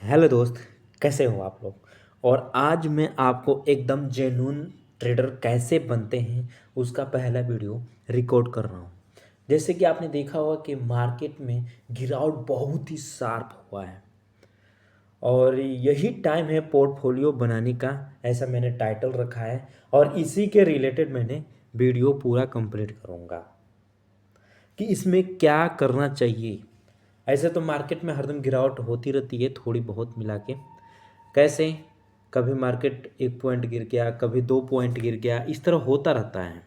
Hello दोस्त। कैसे हो आप लोग। और आज मैं आपको एकदम जेन्युइन ट्रेडर कैसे बनते हैं उसका पहला वीडियो रिकॉर्ड कर रहा हूँ। जैसे कि आपने देखा होगा कि मार्केट में गिरावट बहुत ही शार्प हुआ है और यही टाइम है पोर्टफोलियो बनाने का, ऐसा मैंने टाइटल रखा है और इसी के रिलेटेड मैंने वीडियो पूरा कंप्लीट करूँगा कि इसमें क्या करना चाहिए। ऐसे तो मार्केट में हरदम गिरावट होती रहती है थोड़ी बहुत मिला के। कैसे, कभी मार्केट 1 पॉइंट गिर गया, कभी 2 पॉइंट गिर गया, इस तरह होता रहता है।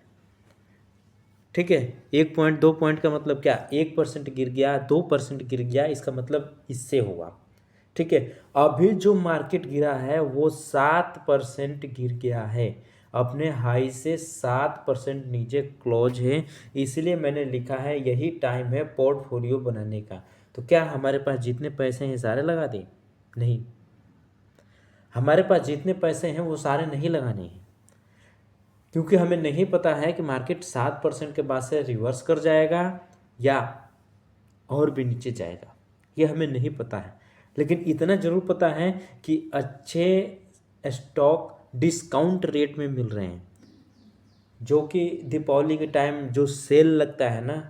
ठीक है, 1 पॉइंट 2 पॉइंट का मतलब क्या, 1% गिर गया, 2% गिर गया, इसका मतलब इससे हुआ। ठीक है, अभी जो मार्केट गिरा है वो 7% गिर गया है, अपने हाई से 7% नीचे क्लोज है। इसलिए मैंने लिखा है यही टाइम है पोर्टफोलियो बनाने का। तो क्या हमारे पास जितने पैसे हैं सारे लगा दें? नहीं, हमारे पास जितने पैसे हैं वो सारे नहीं लगाने हैं, क्योंकि हमें नहीं पता है कि मार्केट 7% के बाद से रिवर्स कर जाएगा या और भी नीचे जाएगा, ये हमें नहीं पता है। लेकिन इतना ज़रूर पता है कि अच्छे स्टॉक डिस्काउंट रेट में मिल रहे हैं, जो कि दीपावली के टाइम जो सेल लगता है ना,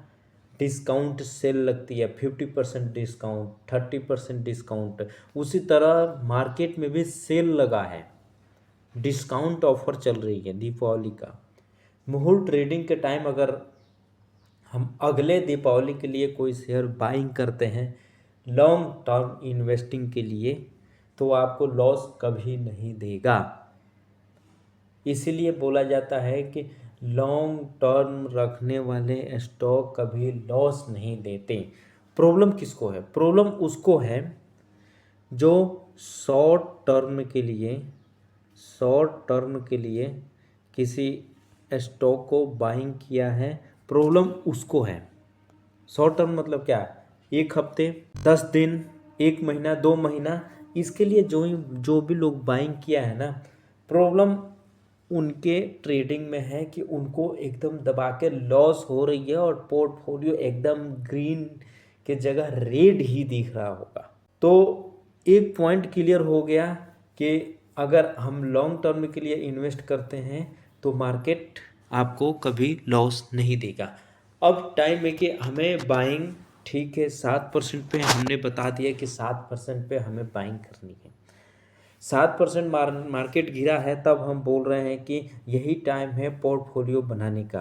डिस्काउंट सेल लगती है, 50% डिस्काउंट, 30% डिस्काउंट, उसी तरह मार्केट में भी सेल लगा है, डिस्काउंट ऑफर चल रही है दीपावली का। मुहूर्त ट्रेडिंग के टाइम अगर हम अगले दीपावली के लिए कोई शेयर बाइंग करते हैं लॉन्ग टर्म इन्वेस्टिंग के लिए, तो आपको लॉस कभी नहीं देगा। इसीलिए बोला जाता है कि लॉन्ग टर्म रखने वाले स्टॉक कभी लॉस नहीं देते। प्रॉब्लम किसको है? प्रॉब्लम उसको है जो शॉर्ट टर्म के लिए किसी स्टॉक को बाइंग किया है, प्रॉब्लम उसको है। शॉर्ट टर्म मतलब क्या? 1 हफ्ते, 10 दिन, 1 महीना, 2 महीना, इसके लिए जो भी लोग बाइंग किया है ना, प्रॉब्लम उनके ट्रेडिंग में है कि उनको एकदम दबा के लॉस हो रही है और पोर्टफोलियो एकदम ग्रीन के जगह रेड ही दिख रहा होगा। तो एक पॉइंट क्लियर हो गया कि अगर हम लॉन्ग टर्म के लिए इन्वेस्ट करते हैं तो मार्केट आपको कभी लॉस नहीं देगा। अब टाइम है कि हमें बाइंग, ठीक है 7% पे हमने बता दिया कि 7% पे हमें बाइंग करनी है। 7% मार्केट गिरा है, तब हम बोल रहे हैं कि यही टाइम है पोर्टफोलियो बनाने का।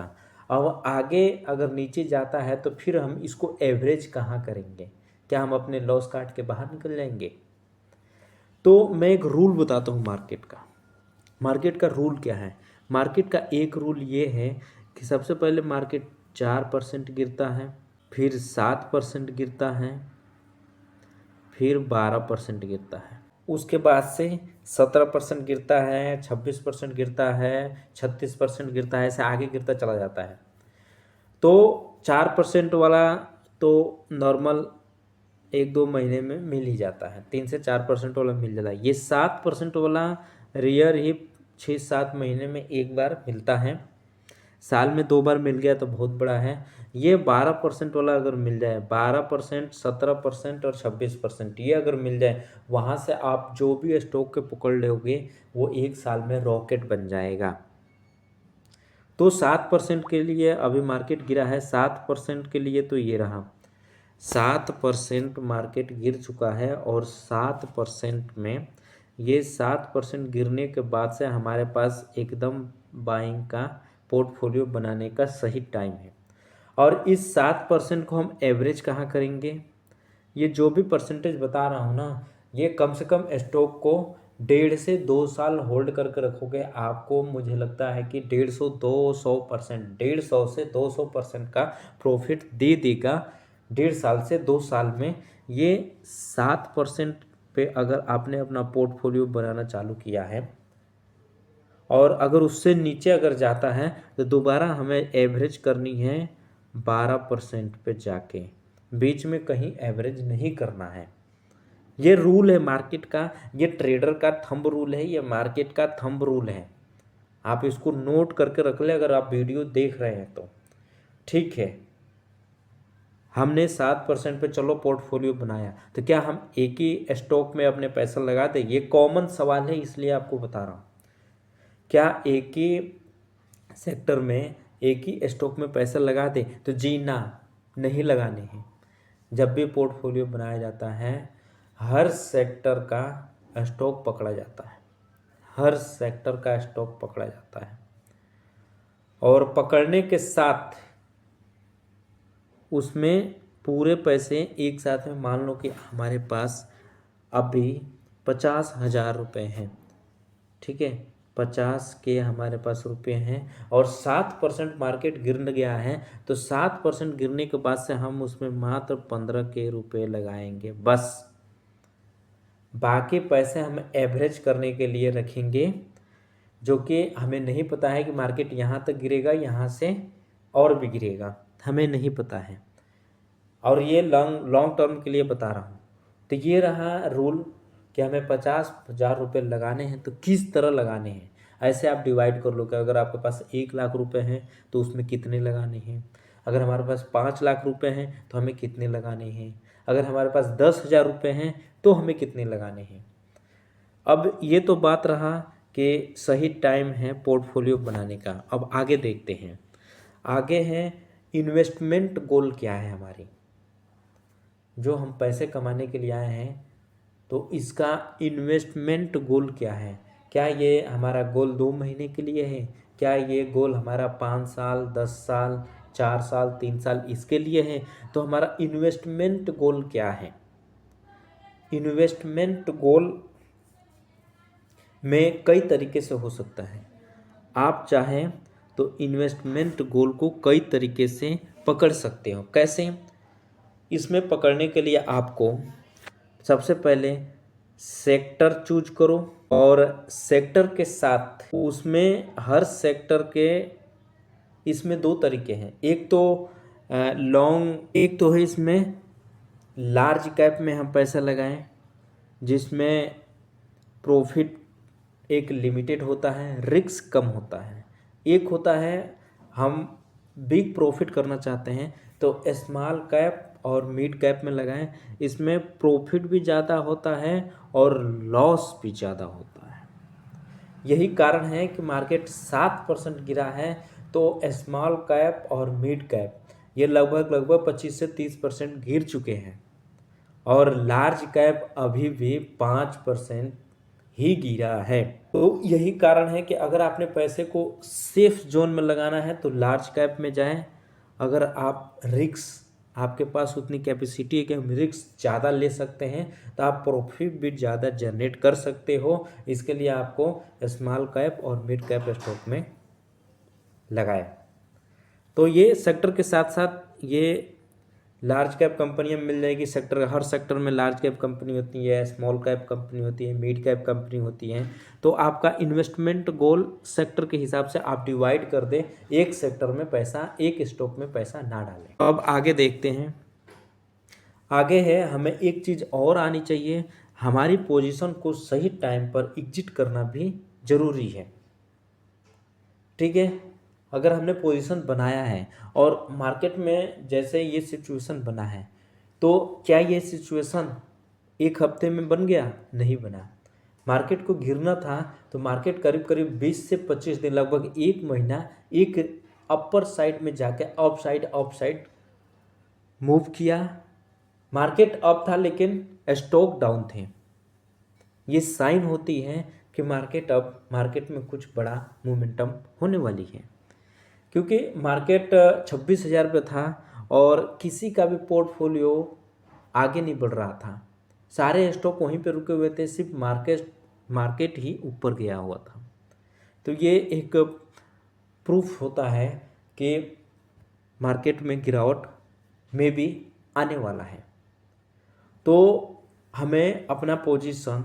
अब आगे अगर नीचे जाता है तो फिर हम इसको एवरेज कहाँ करेंगे? क्या हम अपने लॉस काट के बाहर निकल जाएंगे? तो मैं एक रूल बताता हूँ मार्केट का। मार्केट का रूल क्या है? मार्केट का एक रूल ये है कि सबसे पहले मार्केट 4% गिरता है, फिर 7% गिरता है, फिर 12% गिरता है, उसके बाद से 17% गिरता है, 26% गिरता है, 36% गिरता है, ऐसे आगे गिरता चला जाता है। तो 4% वाला तो नॉर्मल 1-2 महीने में मिल ही जाता है, 3 से 4% वाला मिल जाता है। ये 7% वाला रेयर ही 6-7 महीने में एक बार मिलता है, साल में 2 बार मिल गया तो बहुत बड़ा है। ये 12% वाला अगर मिल जाए, 12%, 17% और 26%, ये अगर मिल जाए, वहाँ से आप जो भी स्टॉक के पकड़ लोगे वो एक साल में रॉकेट बन जाएगा। तो 7% के लिए अभी मार्केट गिरा है, 7% के लिए तो ये रहा, 7% मार्केट गिर चुका है। और 7% में ये 7% गिरने के बाद से हमारे पास एकदम बाइंग का पोर्टफोलियो बनाने का सही टाइम है। और इस 7% को हम एवरेज कहाँ करेंगे? ये जो भी परसेंटेज बता रहा हूँ ना, ये कम से कम स्टॉक को 1.5 से 2 साल होल्ड करके रखोगे, आपको मुझे लगता है कि 150-200%, 150 से 200% का प्रॉफिट दे देगा 1.5 साल से 2 साल में। ये 7% पे अगर आपने अपना पोर्टफोलियो बनाना चालू किया है और अगर उससे नीचे अगर जाता है तो दोबारा हमें एवरेज करनी है 12% पे जाके, बीच में कहीं एवरेज नहीं करना है। ये रूल है मार्केट का, ये ट्रेडर का थंब रूल है, ये मार्केट का थंब रूल है। आप इसको नोट करके रख ले अगर आप वीडियो देख रहे हैं तो। ठीक है, हमने 7% पे चलो पोर्टफोलियो बनाया, तो क्या हम एक ही स्टॉक में अपने पैसा लगा दें? ये कॉमन सवाल है, इसलिए आपको बता रहा हूँ। क्या एक ही सेक्टर में एक ही स्टॉक में पैसा लगा दें? तो जी ना, नहीं लगाने हैं। जब भी पोर्टफोलियो बनाया जाता है, हर सेक्टर का स्टॉक पकड़ा जाता है, हर सेक्टर का स्टॉक पकड़ा जाता है, और पकड़ने के साथ उसमें पूरे पैसे एक साथ में, मान लो कि हमारे पास अभी 50,000 रुपये हैं, ठीक है, 50 के हमारे पास रुपये हैं, और 7% मार्केट गिर गया है, तो 7% गिरने के बाद से हम उसमें मात्र 15 के रुपये लगाएंगे बस। बाकी पैसे हम एवरेज करने के लिए रखेंगे, जो कि हमें नहीं पता है कि मार्केट यहाँ तक गिरेगा, यहाँ से और भी गिरेगा, हमें नहीं पता है, और ये लॉन्ग टर्म के लिए बता रहा हूँ। तो ये रहा रूल कि हमें 50,000 रुपये लगाने हैं, तो किस तरह लगाने हैं, ऐसे आप डिवाइड कर लो कि अगर आपके पास 1,00,000 रुपये हैं तो उसमें कितने लगाने हैं, अगर हमारे पास 5,00,000 रुपये हैं तो हमें कितने लगाने हैं, अगर हमारे पास 10,000 रुपये हैं तो हमें कितने लगाने हैं। अब ये तो बात रहा कि सही टाइम है पोर्टफोलियो बनाने का। अब आगे देखते हैं, आगे है इन्वेस्टमेंट गोल क्या है हमारी, जो हम पैसे कमाने के लिए आए हैं, तो इसका इन्वेस्टमेंट गोल क्या है। क्या ये हमारा गोल 2 महीने के लिए है, क्या ये गोल हमारा 5 साल, 10 साल, 4 साल, 3 साल इसके लिए है। तो हमारा इन्वेस्टमेंट गोल क्या है। इन्वेस्टमेंट गोल में कई तरीके से हो सकता है। आप चाहें तो इन्वेस्टमेंट गोल को कई तरीके से पकड़ सकते हो। कैसे? इसमें पकड़ने के लिए आपको सबसे पहले सेक्टर चूज करो, और सेक्टर के साथ उसमें हर सेक्टर के, इसमें 2 तरीके हैं। एक तो एक तो है इसमें लार्ज कैप में हम पैसा लगाएं, जिसमें प्रॉफिट एक लिमिटेड होता है, रिस्क कम होता है। एक होता है हम बिग प्रॉफिट करना चाहते हैं, तो स्मॉल कैप और मिड कैप में लगाएं, इसमें प्रॉफिट भी ज़्यादा होता है और लॉस भी ज़्यादा होता है। यही कारण है कि मार्केट 7% गिरा है, तो स्मॉल कैप और मिड कैप ये लगभग 25 से 30% गिर चुके हैं, और लार्ज कैप अभी भी 5% ही गिरा है। तो यही कारण है कि अगर आपने पैसे को सेफ जोन में लगाना है तो लार्ज कैप में जाएं। अगर आप रिस्क, आपके पास उतनी कैपेसिटी है कि हम रिस्क ज़्यादा ले सकते हैं, तो आप प्रॉफिट भी ज़्यादा जनरेट कर सकते हो। इसके लिए आपको स्मॉल कैप और मिड कैप स्टॉक में लगाएं। तो ये सेक्टर के साथ साथ ये लार्ज कैप कंपनियां मिल जाएगी। सेक्टर, हर सेक्टर में लार्ज कैप कंपनी होती है, स्मॉल कैप कंपनी होती है, मिड कैप कंपनी होती है। तो आपका इन्वेस्टमेंट गोल सेक्टर के हिसाब से आप डिवाइड कर दें, एक सेक्टर में पैसा, एक स्टॉक में पैसा ना डालें। अब आगे देखते हैं। आगे है, हमें एक चीज़ और आनी चाहिए, हमारी पोजीशन को सही टाइम पर एग्जिट करना भी ज़रूरी है। ठीक है, अगर हमने पोजीशन बनाया है और मार्केट में जैसे ये सिचुएशन बना है, तो क्या ये सिचुएशन एक हफ्ते में बन गया? नहीं बना। मार्केट को गिरना था तो मार्केट करीब करीब 20 से 25 दिन, लगभग 1 महीना एक अपर साइड में जाके अप साइड मूव किया। मार्केट अप था लेकिन स्टॉक डाउन थे। ये साइन होती है कि मार्केट में कुछ बड़ा मोमेंटम होने वाली है, क्योंकि मार्केट 26,000 पे था और किसी का भी पोर्टफोलियो आगे नहीं बढ़ रहा था, सारे स्टॉक वहीं पे रुके हुए थे, सिर्फ मार्केट ही ऊपर गया हुआ था। तो ये एक प्रूफ होता है कि मार्केट में गिरावट में भी आने वाला है। तो हमें अपना पोजीशन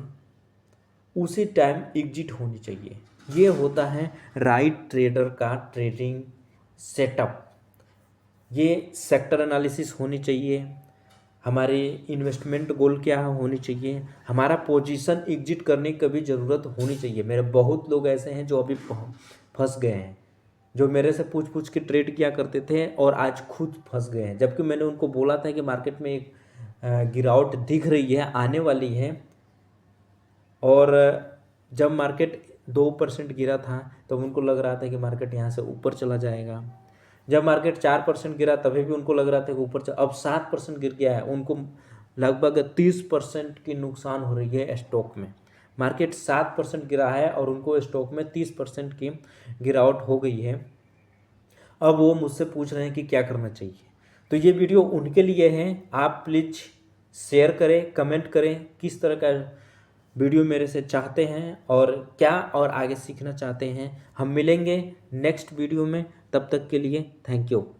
उसी टाइम एग्जिट होनी चाहिए। ये होता है राइट ट्रेडर का ट्रेडिंग सेटअप। ये सेक्टर एनालिसिस होनी चाहिए, हमारे इन्वेस्टमेंट गोल क्या होनी चाहिए, हमारा पोजीशन एग्जिट करने की भी ज़रूरत होनी चाहिए। मेरे बहुत लोग ऐसे हैं जो अभी फंस गए हैं, जो मेरे से पूछ पूछ के ट्रेड किया करते थे और आज खुद फंस गए हैं, जबकि मैंने उनको बोला था कि मार्केट में एक गिरावट दिख रही है, आने वाली है। और जब मार्केट 2% गिरा था तब उनको लग रहा था कि मार्केट यहाँ से ऊपर चला जाएगा। जब मार्केट 4% गिरा तभी भी उनको लग रहा था कि ऊपर अब 7% गिर गया है, उनको लगभग 30% की नुकसान हो रही है स्टॉक में। मार्केट 7% गिरा है और उनको स्टॉक में 30% की गिरावट हो गई है। अब वो मुझसे पूछ रहे हैं कि क्या करना चाहिए। तो ये वीडियो उनके लिए है। आप प्लीज़ शेयर करें, कमेंट करें किस तरह का वीडियो मेरे से चाहते हैं और क्या और आगे सीखना चाहते हैं। हम मिलेंगे नेक्स्ट वीडियो में, तब तक के लिए थैंक यू।